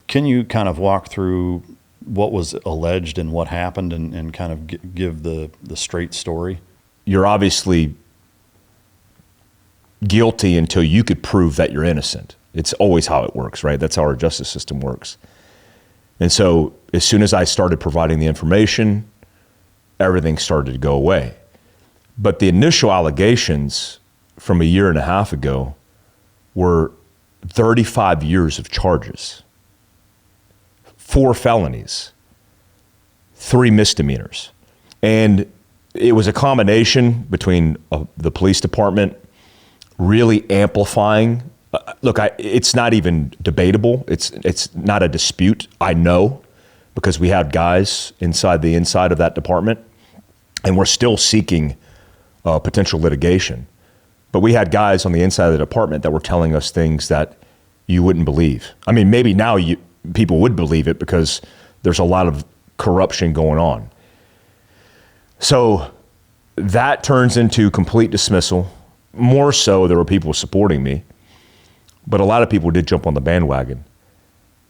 Can you kind of walk through what was alleged and what happened and kind of give the straight story? You're obviously guilty until you could prove that you're innocent. It's always how it works, right? That's how our justice system works. And so as soon as I started providing the information, everything started to go away. But the initial allegations from a year and a half ago were 35 years of charges, 4 felonies, 3 misdemeanors. And it was a combination between the police department really amplifying. Look, it's not even debatable. It's not a dispute. I know, because we had guys inside of that department, and we're still seeking potential litigation. But we had guys on the inside of the department that were telling us things that you wouldn't believe. I mean, maybe now people would believe it because there's a lot of corruption going on. So that turns into complete dismissal. More so, there were people supporting me, but a lot of people did jump on the bandwagon.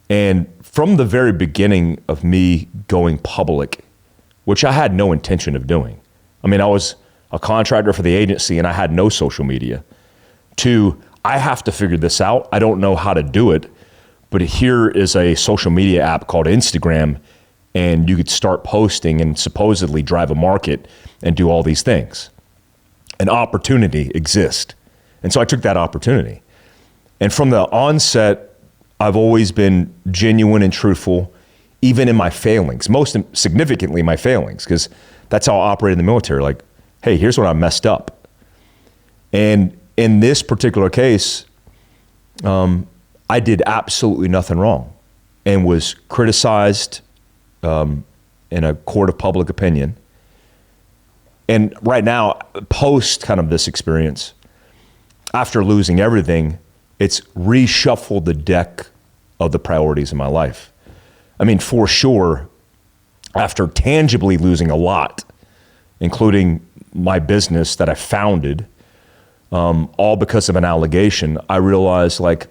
And from the very beginning of me going public, which I had no intention of doing. I mean, I was a contractor for the agency and I had no social media. To, I have to figure this out. I don't know how to do it, but here is a social media app called Instagram, and you could start posting and supposedly drive a market and do all these things. An opportunity exists. And so I took that opportunity. And from the onset, I've always been genuine and truthful, even in my failings, most significantly my failings, because that's how I operate in the military. Like, hey, here's what I messed up. And in this particular case, I did absolutely nothing wrong and was criticized in a court of public opinion. And right now, post kind of this experience, after losing everything, it's reshuffled the deck of the priorities in my life. I mean, for sure, after tangibly losing a lot, including my business that I founded, all because of an allegation, I realized like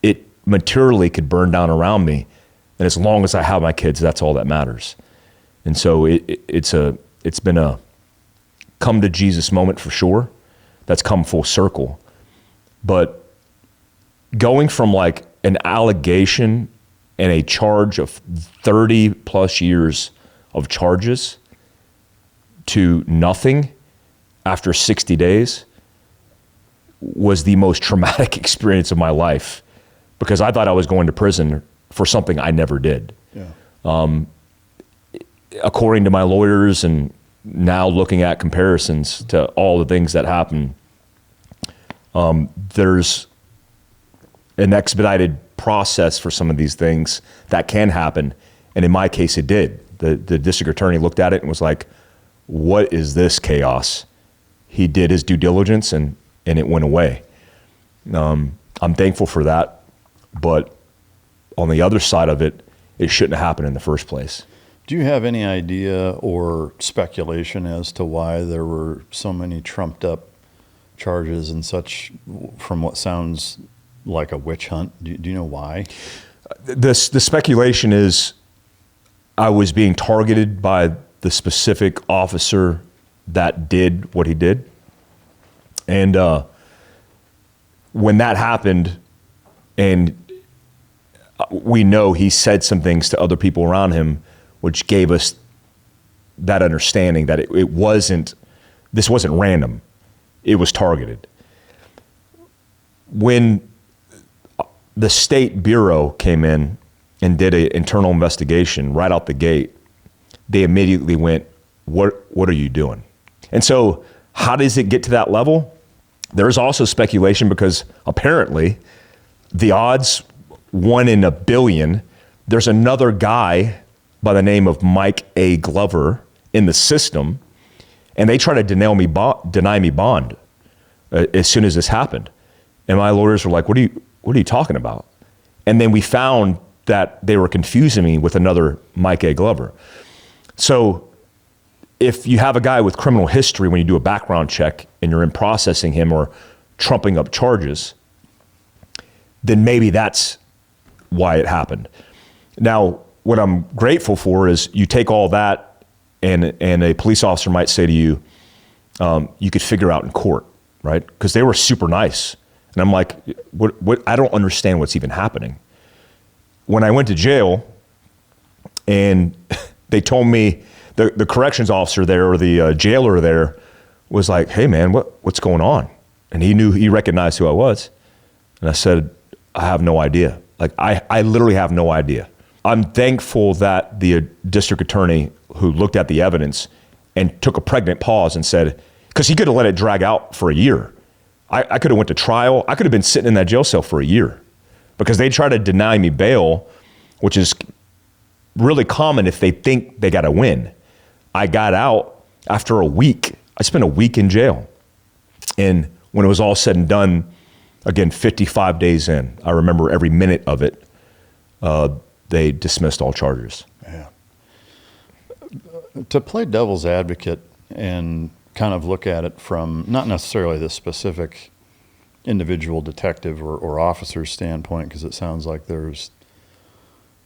it materially could burn down around me. And as long as I have my kids, that's all that matters. And so it's been a come to Jesus moment for sure. That's come full circle. But going from like an allegation and a charge of 30 plus years of charges to nothing after 60 days was the most traumatic experience of my life, because I thought I was going to prison for something I never did. Yeah. According to my lawyers, and now looking at comparisons to all the things that happened, there's an expedited process for some of these things that can happen. And in my case, it did. The district attorney looked at it and was like, what is this chaos? He did his due diligence and it went away. I'm thankful for that. But on the other side of it, it shouldn't have happened in the first place. Do you have any idea or speculation as to why there were so many trumped up charges and such, from what sounds like a witch hunt? Do you know why? The speculation is I was being targeted by the specific officer that did what he did. And when that happened, and we know he said some things to other people around him, which gave us that understanding that this wasn't random. It was targeted. When the State Bureau came in and did an internal investigation right out the gate, they immediately went, what are you doing? And so how does it get to that level? There's also speculation because apparently the odds, 1 in a billion, there's another guy by the name of Mike A. Glover in the system, and they try to deny me bond as soon as this happened. And my lawyers were like, what are you talking about? And then we found that they were confusing me with another Mike A. Glover. So if you have a guy with criminal history, when you do a background check and you're in processing him or trumping up charges, then maybe that's why it happened. Now, what I'm grateful for is you take all that and a police officer might say to you, you could figure out in court, right? Because they were super nice. And I'm like, what? I don't understand what's even happening. When I went to jail and they told me, the corrections officer there, or the jailer there, was like, hey man, what's going on? And he recognized who I was. And I said, I have no idea. Like, I literally have no idea. I'm thankful that the district attorney who looked at the evidence and took a pregnant pause and said, because he could have let it drag out for a year. I could have went to trial. I could have been sitting in that jail cell for a year because they try to deny me bail, which is really common if they think they got to win. I got out after a week. I spent a week in jail. And when it was all said and done, again, 55 days in, I remember every minute of it, they dismissed all charges. Yeah. To play devil's advocate and kind of look at it from not necessarily the specific individual detective or officer's standpoint, because it sounds like there's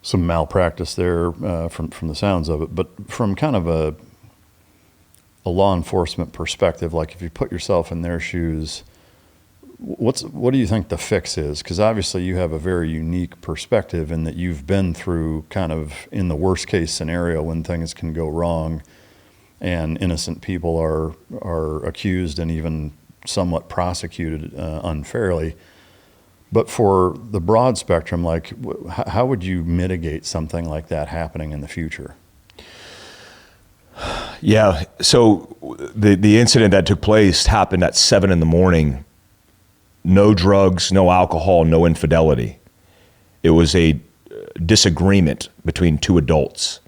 some malpractice there from the sounds of it, but from kind of a law enforcement perspective, like if you put yourself in their shoes, what do you think the fix is? Because obviously you have a very unique perspective in that you've been through kind of in the worst case scenario when things can go wrong and innocent people are accused and even somewhat prosecuted unfairly. But for the broad spectrum, like how would you mitigate something like that happening in the future? Yeah, so the incident that took place happened at 7 a.m. No drugs, no alcohol, no infidelity. It was a disagreement between two adults.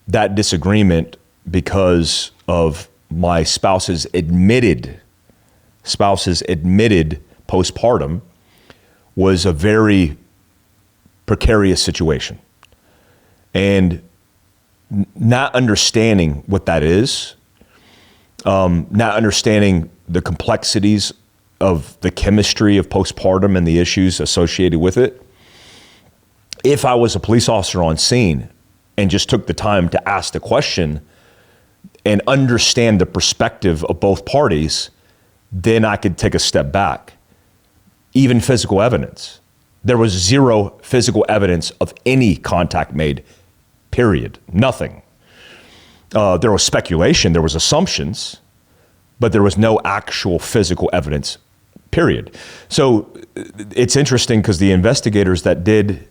That disagreement, because of my spouse's admitted postpartum, was a very precarious situation. And not understanding what that is, not understanding the complexities of the chemistry of postpartum and the issues associated with it. If I was a police officer on scene and just took the time to ask the question and understand the perspective of both parties, then I could take a step back. Even physical evidence. There was zero physical evidence of any contact made, period. Nothing. There was speculation, there was assumptions, but there was no actual physical evidence, period. So it's interesting because the investigators that did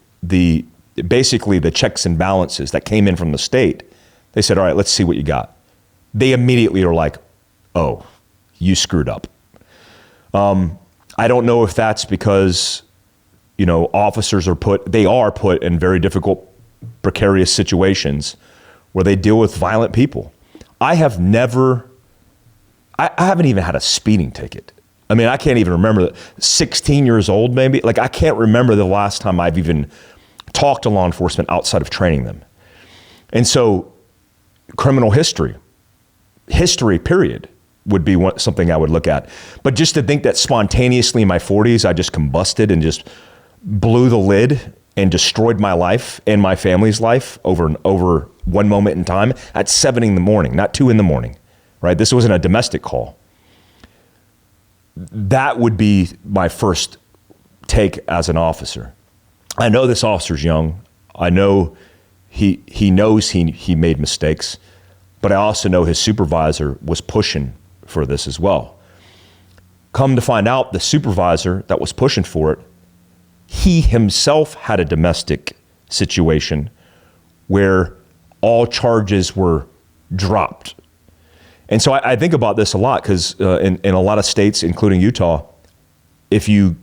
basically the checks and balances that came in from the state, they said, all right, let's see what you got. They immediately are like, oh, you screwed up. I don't know if that's because, officers are put in very difficult, precarious situations where they deal with violent people. I haven't even had a speeding ticket. I mean, I can't even remember, 16 years old maybe. Like, I can't remember the last time I've even talked to law enforcement outside of training them. And so criminal history, period, would be something I would look at. But just to think that spontaneously in my 40s, I just combusted and just blew the lid and destroyed my life and my family's life over one moment in time at 7 a.m, not 2 a.m, right? This wasn't a domestic call. That would be my first take as an officer. I know this officer's young. I know he knows he made mistakes, but I also know his supervisor was pushing for this as well. Come to find out, the supervisor that was pushing for it, he himself had a domestic situation where all charges were dropped. And so I think about this a lot because in a lot of states, including Utah, if you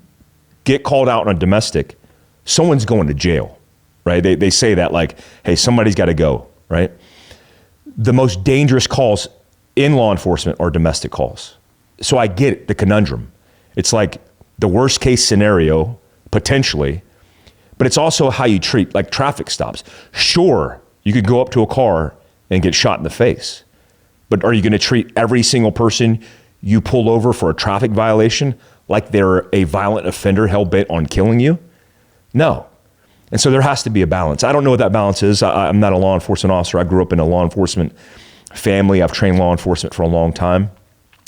get called out on a domestic, someone's going to jail, right? They say that like, hey, somebody's got to go, right? The most dangerous calls in law enforcement are domestic calls. So I get the conundrum. It's like the worst case scenario, potentially, but it's also how you treat like traffic stops. Sure, you could go up to a car and get shot in the face, but are you going to treat every single person you pull over for a traffic violation like they're a violent offender hell-bent on killing you? No. And so there has to be a balance. I don't know what that balance is. I'm not a law enforcement officer. I grew up in a law enforcement family. I've trained law enforcement for a long time.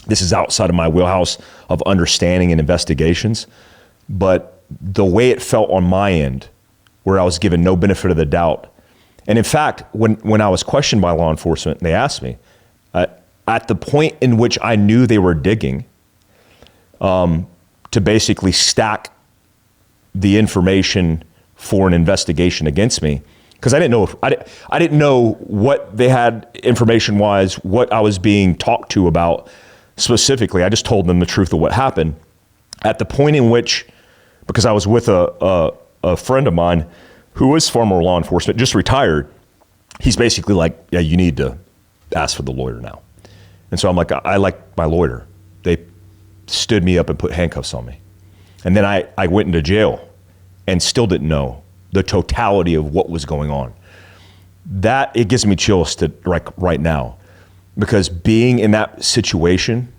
This is outside of my wheelhouse of understanding and investigations. But the way it felt on my end, where I was given no benefit of the doubt. And in fact, when I was questioned by law enforcement, they asked me, at the point in which I knew they were digging to basically stack the information for an investigation against me, because I didn't know what they had information-wise, what I was being talked to about specifically. I just told them the truth of what happened. At the point in which, because I was with a friend of mine who was former law enforcement, just retired, he's basically like, yeah, you need to ask for the lawyer now. And so I'm like, I like my lawyer. They stood me up and put handcuffs on me. And then I went into jail and still didn't know the totality of what was going on. That, it gives me chills to right now, because being in that situation,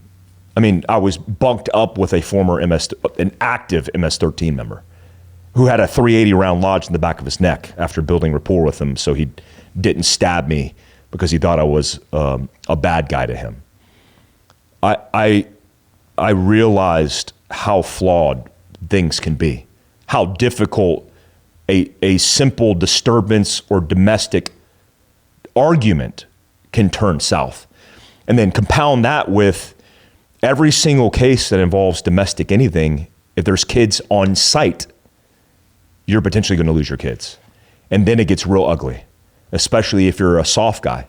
I mean, I was bunked up with a former an active MS-13 member who had a .380 round lodged in the back of his neck after building rapport with him, so he didn't stab me because he thought I was a bad guy to him. I realized how flawed things can be, how difficult a simple disturbance or domestic argument can turn south. And then compound that with every single case that involves domestic anything, if there's kids on site, you're potentially going to lose your kids. And then it gets real ugly, especially if you're a soft guy.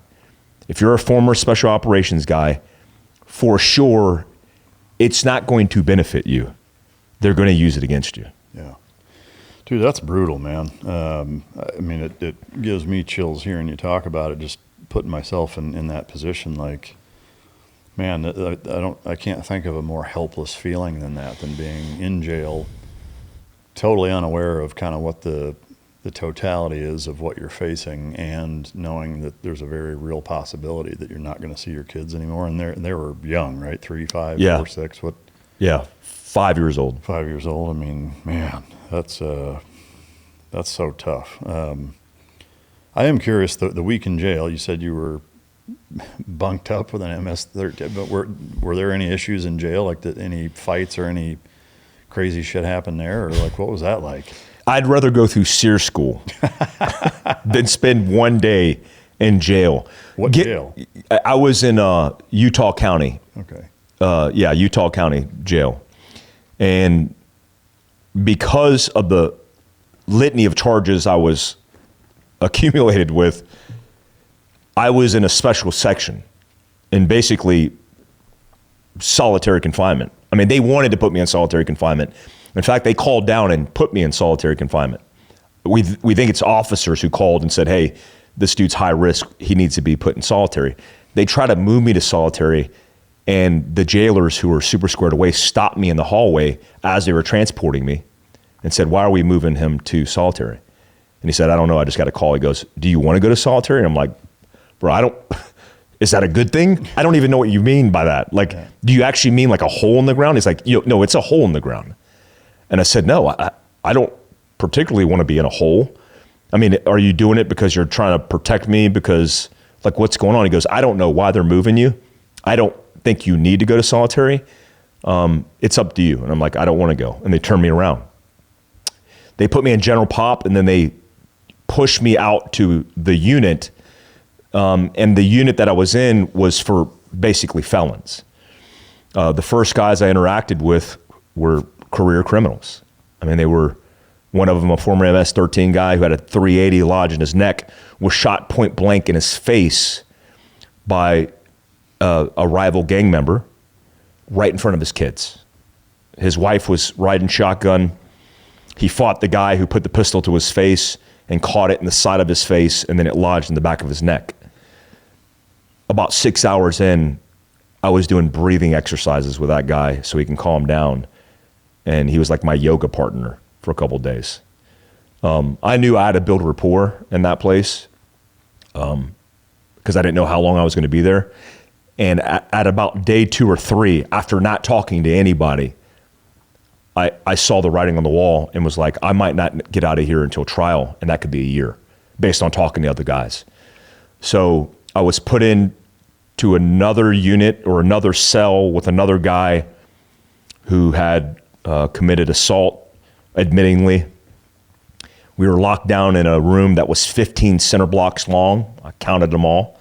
If you're a former special operations guy, for sure, it's not going to benefit you. They're going to use it against you. Yeah. Dude, that's brutal, man. I mean, it gives me chills hearing you talk about it, just putting myself in that position. Like, man, I can't think of a more helpless feeling than that, than being in jail, totally unaware of kind of what the totality is of what you're facing, and knowing that there's a very real possibility that you're not going to see your kids anymore. And they were young, right? 3, 5, Yeah. 4, 6, what? Yeah, 5 years old. 5 years old. I mean, man, that's so tough. I am curious, the week in jail, you said you were bunked up with an MS-13, but were there any issues in jail, like any fights or any crazy shit happened there, or like what was that like? I'd rather go through SEER school than spend one day in jail. What jail? I was in Utah County. Okay. Yeah, Utah County jail. And because of the litany of charges I was accumulated with, I was in a special section in basically solitary confinement. I mean, they wanted to put me in solitary confinement. In fact, they called down and put me in solitary confinement. We think it's officers who called and said, hey, this dude's high risk. He needs to be put in solitary. They try to move me to solitary, and the jailers, who were super squared away, stopped me in the hallway as they were transporting me and said, why are we moving him to solitary? And he said, I don't know. I just got a call. He goes, do you want to go to solitary? And I'm like, bro, is that a good thing? I don't even know what you mean by that. Like, yeah. Do you actually mean like a hole in the ground? He's like, no, it's a hole in the ground. And I said, no, I don't particularly want to be in a hole. I mean, are you doing it because you're trying to protect me? Because, like, what's going on? He goes, I don't know why they're moving you. I don't think you need to go to solitary. It's up to you. And I'm like, I don't want to go. And they turned me around. They put me in general pop, and then they pushed me out to the unit. And the unit that I was in was for basically felons. The first guys I interacted with were career criminals. I mean, they were, one of them, a former MS-13 guy who had a .380 lodged in his neck, was shot point blank in his face by a rival gang member right in front of his kids. His wife was riding shotgun. He fought the guy who put the pistol to his face and caught it in the side of his face, and then it lodged in the back of his neck. About 6 hours in, I was doing breathing exercises with that guy so he can calm down. And he was like my yoga partner for a couple of days. I knew I had to build rapport in that place because I didn't know how long I was going to be there. And at about day 2 or 3, after not talking to anybody, I saw the writing on the wall and was like, I might not get out of here until trial, and that could be a year, based on talking to other guys. So I was put in to another unit or another cell with another guy who had committed assault, admittingly. We were locked down in a room that was 15 center blocks long. I counted them all,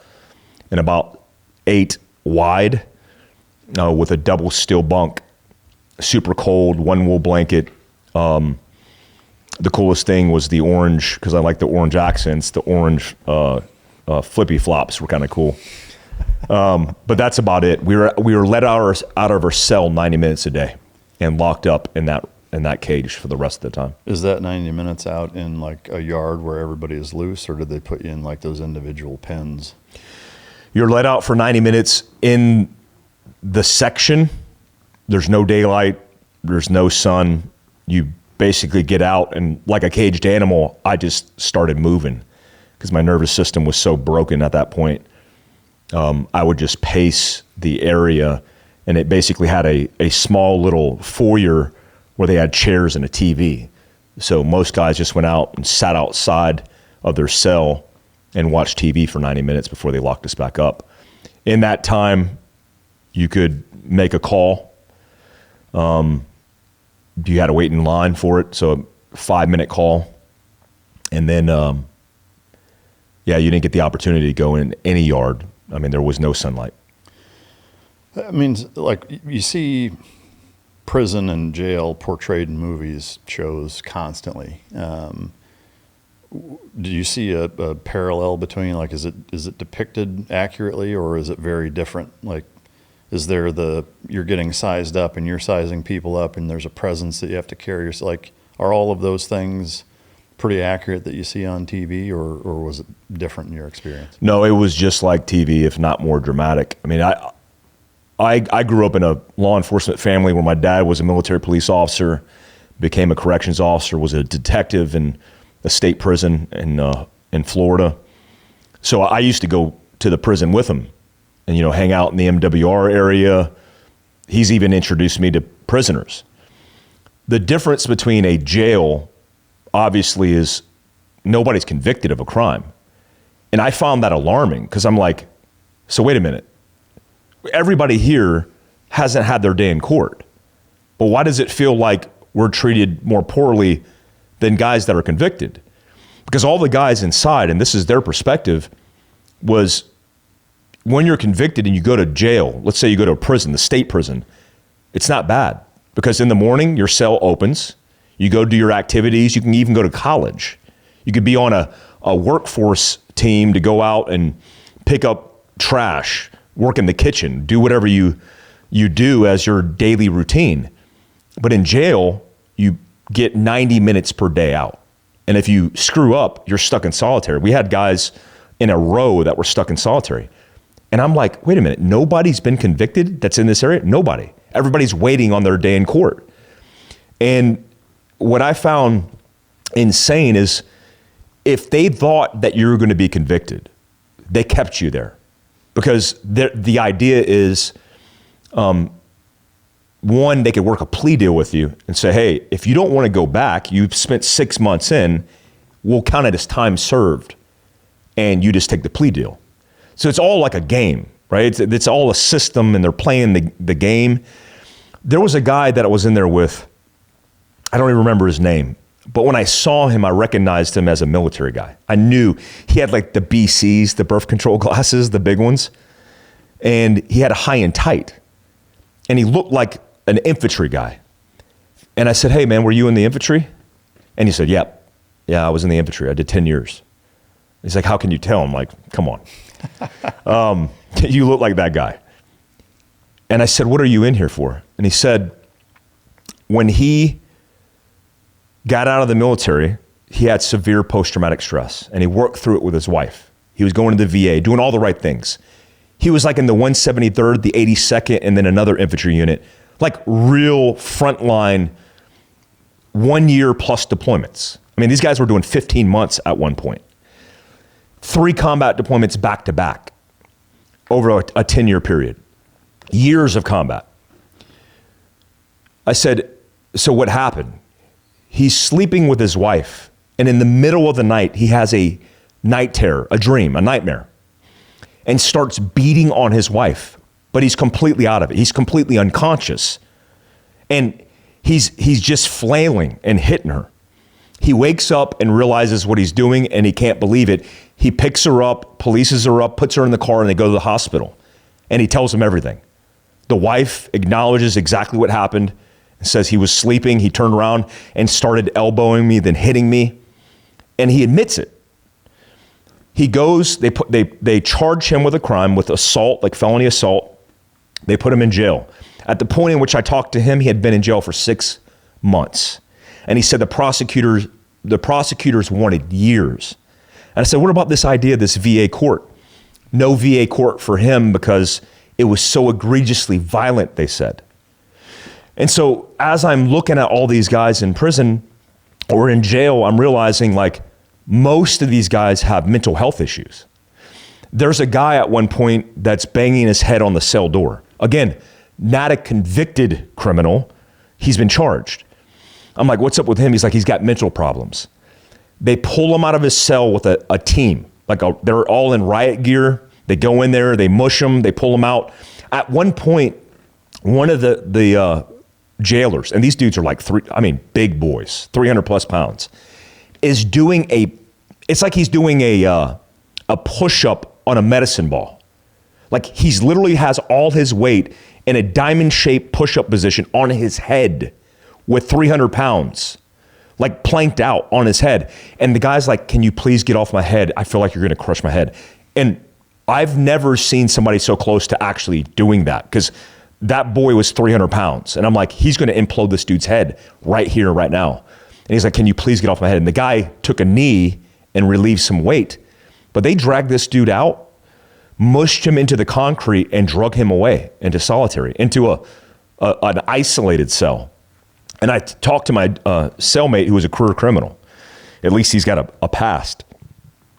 and about 8 wide, with a double steel bunk, super cold, one wool blanket. The coolest thing was the orange, because I like the orange accents, the orange flippy flops were kind of cool. But that's about it. We were let out of our cell 90 minutes a day and locked up in that cage for the rest of the time. Is that 90 minutes out in like a yard where everybody is loose, or did they put you in like those individual pens? You're let out for 90 minutes in the section. There's no daylight. There's no sun. You basically get out, and like a caged animal, I just started moving because my nervous system was so broken at that point. I would just pace the area, and it basically had a small little foyer where they had chairs and a TV. So most guys just went out and sat outside of their cell and watched TV for 90 minutes before they locked us back up. In that time, you could make a call. You had to wait in line for it, so a 5-minute call. And then, you didn't get the opportunity to go in any yard. I mean, there was no sunlight. I mean, like you see prison and jail portrayed in movies, shows constantly. Do you see a parallel between, like, is it depicted accurately, or is it very different? Like, is there you're getting sized up and you're sizing people up, and there's a presence that you have to carry? Like, are all of those things pretty accurate that you see on TV, or was it different in your experience? No, it was just like TV, if not more dramatic. I mean, I grew up in a law enforcement family where my dad was a military police officer, became a corrections officer, was a detective in a state prison in Florida. So I used to go to the prison with him and, hang out in the MWR area. He's even introduced me to prisoners. The difference between a jail, obviously, is nobody's convicted of a crime. And I found that alarming, because I'm like, so wait a minute. Everybody here hasn't had their day in court. But why does it feel like we're treated more poorly than guys that are convicted? Because all the guys inside, and this is their perspective, was when you're convicted and you go to jail, let's say you go to a prison, the state prison, it's not bad. Because in the morning, your cell opens, you go do your activities, you can even go to college. You could be on a workforce team to go out and pick up trash, work in the kitchen, do whatever you do as your daily routine. But in jail, you get 90 minutes per day out. And if you screw up, you're stuck in solitary. We had guys in a row that were stuck in solitary. And I'm like, wait a minute, nobody's been convicted that's in this area? Nobody. Everybody's waiting on their day in court. And what I found insane is if they thought that you were going to be convicted, they kept you there. Because the idea is, one, they could work a plea deal with you and say, hey, if you don't want to go back, you've spent 6 months in, we'll count it as time served, and you just take the plea deal. So it's all like a game, right? It's all a system, and they're playing the game. There was a guy that I was in there with, I don't even remember his name, but when I saw him, I recognized him as a military guy. I knew he had like the BCs, the birth control glasses, the big ones, and he had a high and tight, and he looked like an infantry guy. And I said, hey man, were you in the infantry? And he said, yep. Yeah, I was in the infantry. I did 10 years. He's like, how can you tell? I'm like, come on. You look like that guy. And I said, what are you in here for? And he said, when he got out of the military, he had severe post-traumatic stress, and he worked through it with his wife. He was going to the VA, doing all the right things. He was like in the 173rd, the 82nd, and then another infantry unit, like real frontline, 1 year plus deployments. I mean, these guys were doing 15 months at one point. 3 combat deployments back to back over a 10-year period. Years of combat. I said, So what happened? He's sleeping with his wife, and in the middle of the night, he has a night terror, a dream, a nightmare, and starts beating on his wife. But he's completely out of it. He's completely unconscious. And he's just flailing and hitting her. He wakes up and realizes what he's doing, and he can't believe it. He picks her up, polices her up, puts her in the car, and they go to the hospital. And he tells them everything. The wife acknowledges exactly what happened and says he was sleeping. He turned around and started elbowing me, then hitting me. And he admits it. He goes, they charge him with a crime, with assault, like felony assault. They put him in jail. At the point in which I talked to him, he had been in jail for 6 months. And he said the prosecutors wanted years. And I said, what about this idea of this VA court? No VA court for him because it was so egregiously violent, they said. And so as I'm looking at all these guys in prison or in jail, I'm realizing like most of these guys have mental health issues. There's a guy at one point that's banging his head on the cell door. Again, not a convicted criminal. He's been charged. I'm like, what's up with him? He's like, he's got mental problems. They pull him out of his cell with a team. They're all in riot gear. They go in there, they mush him, they pull him out. At one point, one of the jailers, and these dudes are like big boys, 300 plus pounds, is doing it's like he's doing a push-up on a medicine ball. Like he's literally has all his weight in a diamond-shaped push-up position on his head with 300 pounds, like planked out on his head. And the guy's like, can you please get off my head? I feel like you're gonna crush my head. And I've never seen somebody so close to actually doing that because that boy was 300 pounds. And I'm like, he's gonna implode this dude's head right here, right now. And he's like, can you please get off my head? And the guy took a knee and relieved some weight. But they dragged this dude out, mushed him into the concrete and drug him away into solitary, into an isolated cell. And I talked to my cellmate who was a career criminal. At least he's got a past.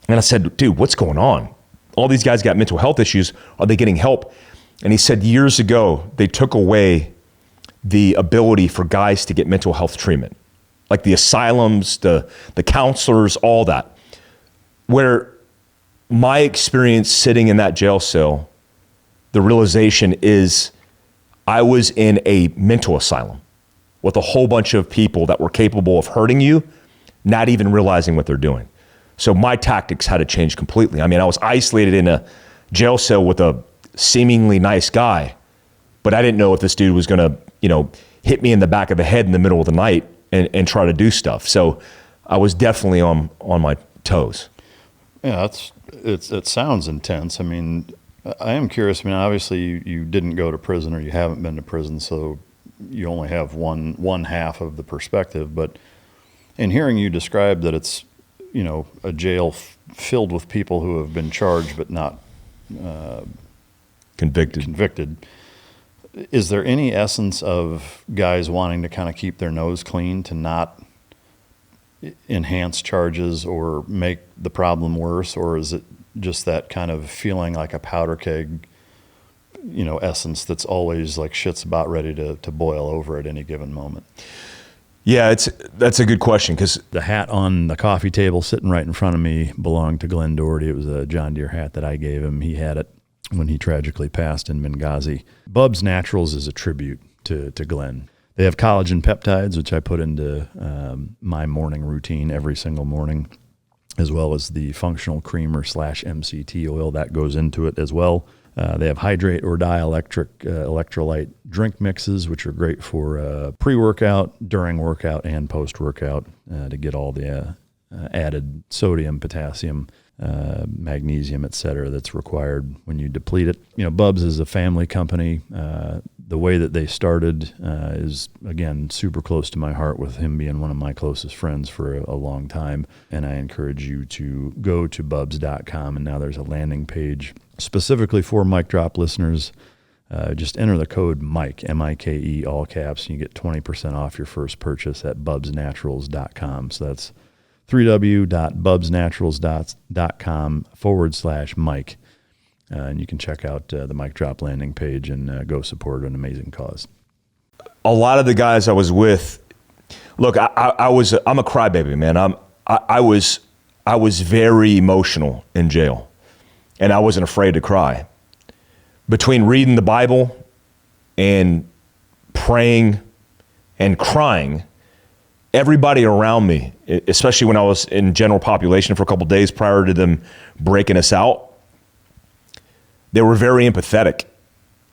And I said, dude, what's going on? All these guys got mental health issues. Are they getting help? And he said years ago, they took away the ability for guys to get mental health treatment. Like the asylums, the counselors, all that. Where my experience sitting in that jail cell, the realization is I was in a mental asylum with a whole bunch of people that were capable of hurting you, not even realizing what they're doing. So my tactics had to change completely. I mean, I was isolated in a jail cell with a seemingly nice guy, but I didn't know if this dude was gonna, hit me in the back of the head in the middle of the night and try to do stuff. So I was definitely on my toes. Yeah, it sounds intense. I mean, I am curious. I mean, obviously you didn't go to prison or you haven't been to prison, so you only have one half of the perspective. But in hearing you describe that it's, a jail filled with people who have been charged but not convicted, is there any essence of guys wanting to kind of keep their nose clean to not enhance charges or make the problem worse, or is it just that kind of feeling like a powder keg, essence that's always like shit's about ready to boil over at any given moment? Yeah, that's a good question because the hat on the coffee table sitting right in front of me belonged to Glenn Doherty. It was a John Deere hat that I gave him. He had it when he tragically passed in Benghazi. Bubs Naturals is a tribute to Glenn. They have collagen peptides, which I put into my morning routine every single morning, as well as the functional creamer / MCT oil that goes into it as well. They have hydrate or dielectric electrolyte drink mixes, which are great for pre-workout, during workout, and post-workout to get all the added sodium, potassium, magnesium, et cetera, that's required when you deplete it. Bubs is a family company. The way that they started is, again, super close to my heart, with him being one of my closest friends for a long time. And I encourage you to go to bubs.com, and now there's a landing page specifically for Mic Drop listeners. Just enter the code Mike, M-I-K-E, all caps, and you get 20% off your first purchase at bubsnaturals.com. So that's www.bubsnaturals.com/Mike. And you can check out the Mic Drop landing page and go support an amazing cause. A lot of the guys I was with, Look, I'm a crybaby, man. I was very emotional in jail, and I wasn't afraid to cry. Between reading the Bible and praying and crying, everybody around me, especially when I was in general population for a couple of days prior to them breaking us out, they were very empathetic.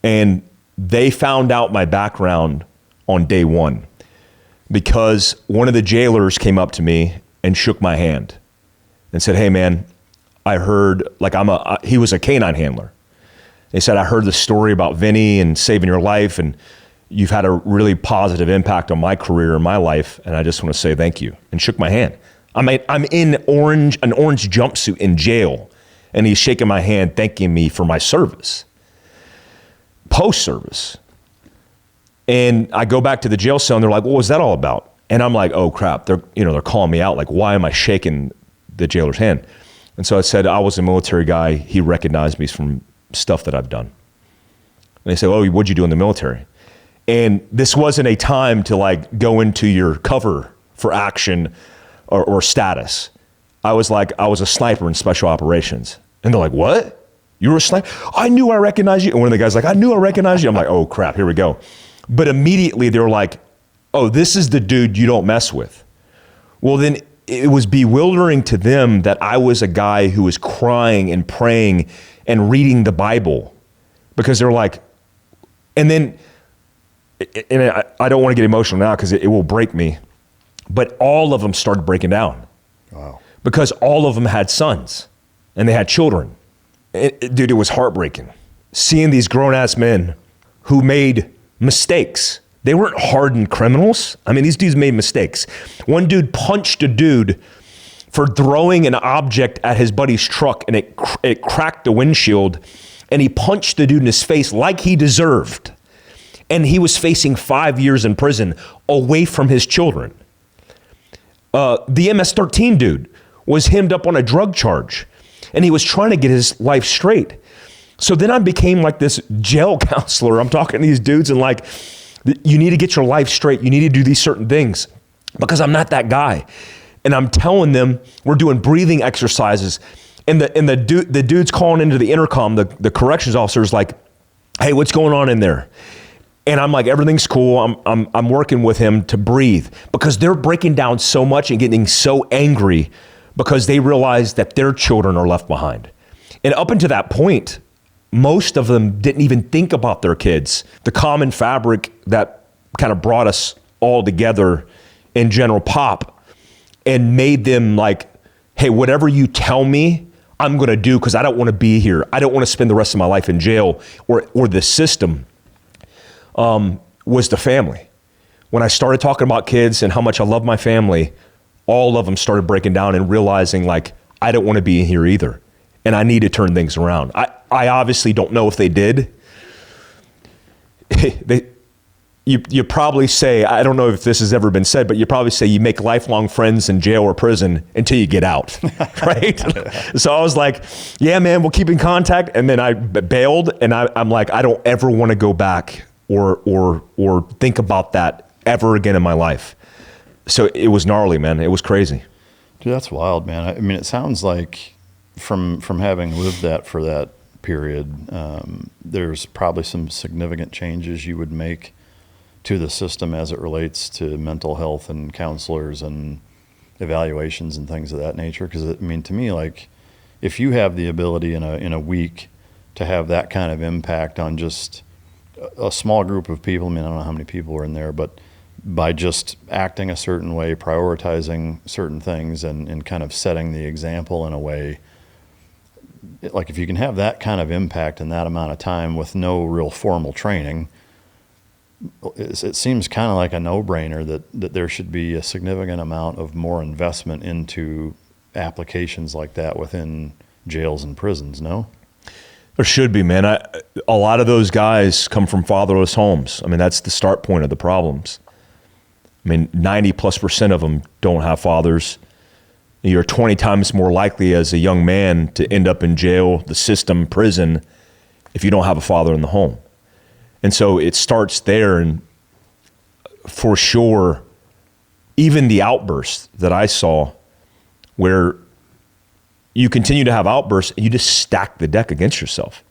And they found out my background on day one because one of the jailers came up to me and shook my hand and said, "Hey man, I heard," like he was a canine handler. They said, "I heard the story about Vinny and saving your life, and you've had a really positive impact on my career and my life, and I just want to say thank you," and shook my hand. I'm in an orange jumpsuit in jail, and he's shaking my hand, thanking me for my service, post-service. And I go back to the jail cell, and they're like, "What was that all about?" And I'm like, "Oh crap!" They're calling me out. Like, why am I shaking the jailer's hand? And so I said, "I was a military guy. He recognized me from stuff that I've done." And they said, "Oh, what'd you do in the military?" And this wasn't a time to like go into your cover for action or status. I was a sniper in special operations. And they're like, "What? You were a sniper? I knew I recognized you." And one of the guys like, "I knew I recognized you." I'm like, "Oh crap, here we go." But immediately they're like, "Oh, this is the dude you don't mess with." Well, then it was bewildering to them that I was a guy who was crying and praying and reading the Bible, because they're like, and then, and I don't want to get emotional now because it will break me, but all of them started breaking down. Wow. Because all of them had sons and they had children. Dude, it was heartbreaking. Seeing these grown-ass men who made mistakes. They weren't hardened criminals. I mean, these dudes made mistakes. One dude punched a dude for throwing an object at his buddy's truck, and it cracked the windshield, and he punched the dude in his face like he deserved. And he was facing 5 years in prison away from his children. The MS-13 dude was hemmed up on a drug charge, and he was trying to get his life straight. So then I became like this jail counselor. I'm talking to these dudes and like, you need to get your life straight. You need to do these certain things, because I'm not that guy. And I'm telling them, we're doing breathing exercises. And the dude's calling into the intercom, the corrections officer's like, "Hey, what's going on in there?" And I'm like, "Everything's cool." I'm working with him to breathe, because they're breaking down so much and getting so angry because they realize that their children are left behind. And up until that point, most of them didn't even think about their kids. The common fabric that kind of brought us all together in general pop and made them like, "Hey, whatever you tell me, I'm going to do, because I don't want to be here. I don't want to spend the rest of my life in jail or the system," was the family. When I started talking about kids and how much I love my family, all of them started breaking down and realizing like, I don't want to be in here either. And I need to turn things around. I obviously don't know if they did. You probably say, I don't know if this has ever been said, but you probably say you make lifelong friends in jail or prison until you get out, right? So I was like, "Yeah, man, we'll keep in contact." And then I bailed, and I'm like, I don't ever want to go back or think about that ever again in my life. So it was gnarly, man. It was crazy. Dude, that's wild, man. I mean, it sounds like from having lived that for that period, there's probably some significant changes you would make to the system as it relates to mental health and counselors and evaluations and things of that nature. Because I mean, to me, like, if you have the ability in a week to have that kind of impact on just a small group of people, I mean, I don't know how many people are in there, but by just acting a certain way, prioritizing certain things, and kind of setting the example in a way, like if you can have that kind of impact in that amount of time with no real formal training, it seems kind of like a no-brainer that there should be a significant amount of more investment into applications like that within jails and prisons, no? There should be, man. A lot of those guys come from fatherless homes. I mean, that's the start point of the problems. I mean, 90+% of them don't have fathers. You're 20 times more likely as a young man to end up in jail, the system, prison, if you don't have a father in the home. And so it starts there, and for sure, even the outbursts that I saw where you continue to have outbursts, you just stack the deck against yourself.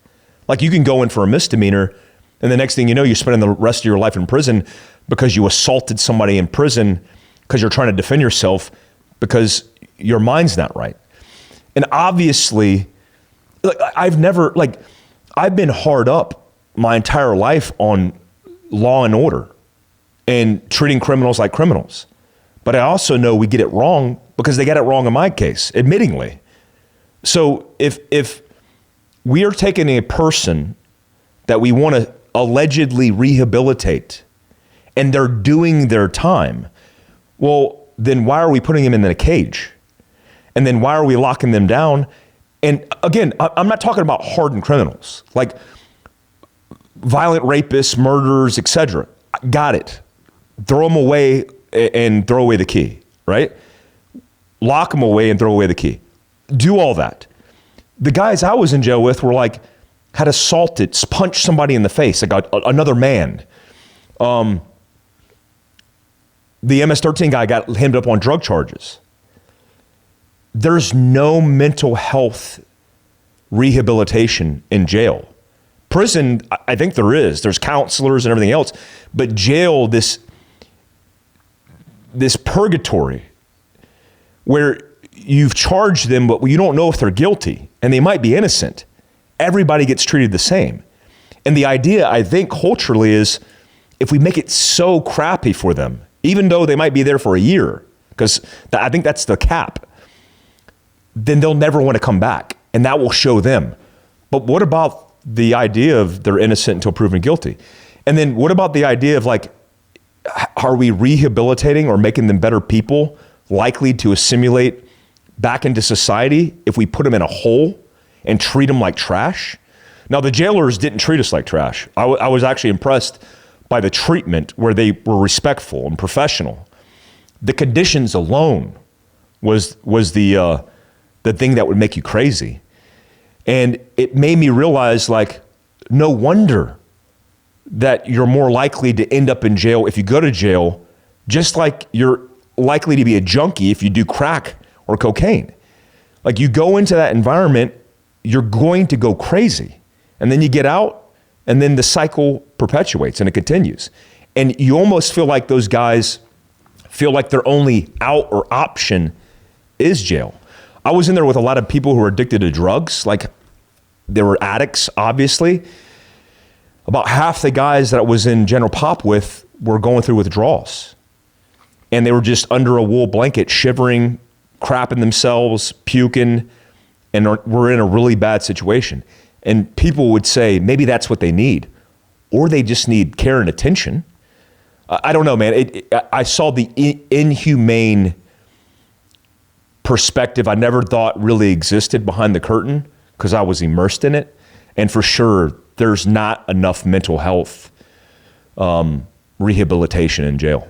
Like you can go in for a misdemeanor and the next thing you know, you're spending the rest of your life in prison because you assaulted somebody in prison because you're trying to defend yourself because your mind's not right. And obviously, like, I've been hard up my entire life on law and order and treating criminals like criminals. But I also know we get it wrong because they got it wrong in my case, admittingly. So if we are taking a person that we want to allegedly rehabilitate and they're doing their time, well, then why are we putting them in a cage? And then why are we locking them down? And again, I'm not talking about hardened criminals, like violent rapists, murderers, etc. Got it. Throw them away and throw away the key, right? Lock them away and throw away the key. Do all that. The guys I was in jail with were like, had assaulted, punched somebody in the face, like another man. The MS-13 guy got hemmed up on drug charges. There's no mental health rehabilitation in jail. Prison, I think there is. There's counselors and everything else. But jail, this purgatory where you've charged them, but you don't know if they're guilty and they might be innocent. Everybody gets treated the same. And the idea, I think, culturally is if we make it so crappy for them, even though they might be there for a year, because I think that's the cap, then they'll never want to come back. And that will show them. But what about the idea of they're innocent until proven guilty? And then what about the idea of like, are we rehabilitating or making them better people, likely to assimilate back into society if we put them in a hole and treat them like trash? Now, the jailers didn't treat us like trash. I was actually impressed by the treatment where they were respectful and professional. The conditions alone was the thing that would make you crazy. And it made me realize, like, no wonder that you're more likely to end up in jail if you go to jail, just like you're likely to be a junkie if you do crack or cocaine. Like, you go into that environment, you're going to go crazy. And then you get out, and then the cycle perpetuates and it continues. And you almost feel like those guys feel like their only out or option is jail. I was in there with a lot of people who were addicted to drugs. Like, they were addicts, obviously. About half the guys that I was in General Pop with were going through withdrawals. And they were just under a wool blanket, shivering, crapping themselves, puking, and were in a really bad situation. And people would say, maybe that's what they need. Or they just need care and attention. I don't know, man. I saw the inhumane perspective I never thought really existed behind the curtain because I was immersed in it. And for sure, there's not enough mental health rehabilitation in jail.